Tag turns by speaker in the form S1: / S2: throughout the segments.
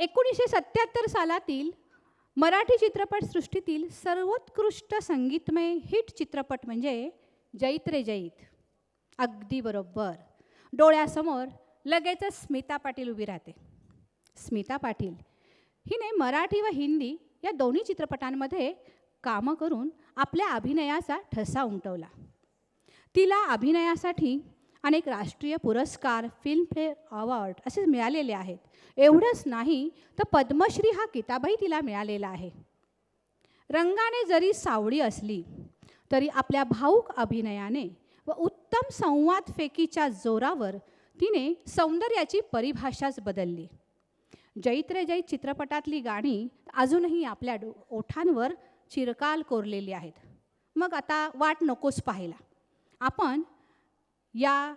S1: 1977 सालातील मराठी चित्रपटसृष्टीतील सर्वोत्कृष्ट संगीतमय हिट चित्रपट म्हणजे जैत रे जैत. अगदी बरोबर. डोळ्यासमोर लगेचच स्मिता पाटील उभी राहते. स्मिता पाटील हिने मराठी व हिंदी या दोन्ही चित्रपटांमध्ये कामं करून आपल्या अभिनयाचा ठसा उमटवला. तिला अभिनयासाठी अनेक राष्ट्रीय पुरस्कार, फिल्मफेअर अवॉर्ड असे मिळालेले आहेत. एवढंच नाही तर पद्मश्री हा किताबही तिला मिळालेला आहे. रंगाने जरी सावळी असली तरी आपल्या भावूक अभिनयाने व उत्तम संवाद फेकीच्या जोरावर तिने सौंदर्याची परिभाषाच बदलली. जैत रे जैत चित्रपटातली गाणी अजूनही आपल्या ओठांवर चिरकाल कोरलेली आहेत. मग आता वाट नकोच पाहायला. आपण या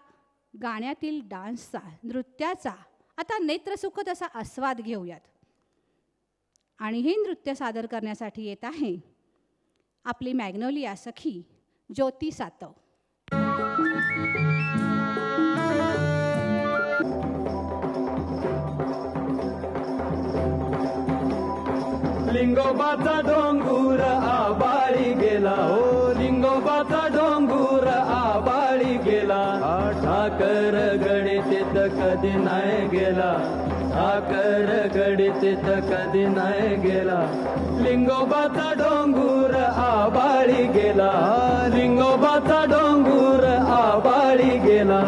S1: गाण्यातील डान्सचा, नृत्याचा आता नेत्रसुखद असा आस्वाद घेऊयात. आणि हे नृत्य सादर करण्यासाठी येत आहे आपली मॅग्नोलिया सखी ज्योती सातव.
S2: लिंगोबाचा डोंगूर आबाळी गेला हो, लिंगोबाचा डोंगूर आबाळी गेला. ठाकर गणित कधी नाही गेला, ठाकर गणित कधी नाही गेला. लिंगोबाचा डोंगूर आबाळी गेला, लिंगोबाचा डोंगूर आबाळी गेला.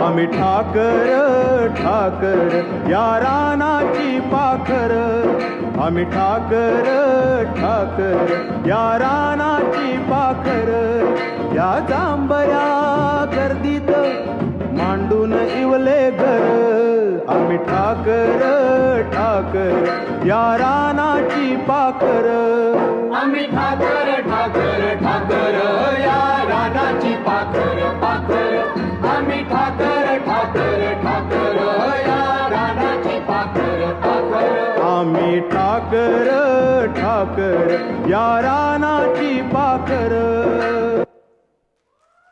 S3: आम्ही ठाकर ठाकर या रानाची पाखर, आम्ही ठाकर ठाकर या रानाची पाखर. या जांभया गर्दीत मांडून इवले घर, आम्ही ठाकर ठाकर या रानाची पाखर.
S2: आम्ही ठाकर ठाकर ठाकर या रानाची पाखर पाखर आम्ही ठाकर ठाकर ठाकर या रानाची पाखर पाखर
S3: आम्ही ठाकर ठाकर या रानाची पाखर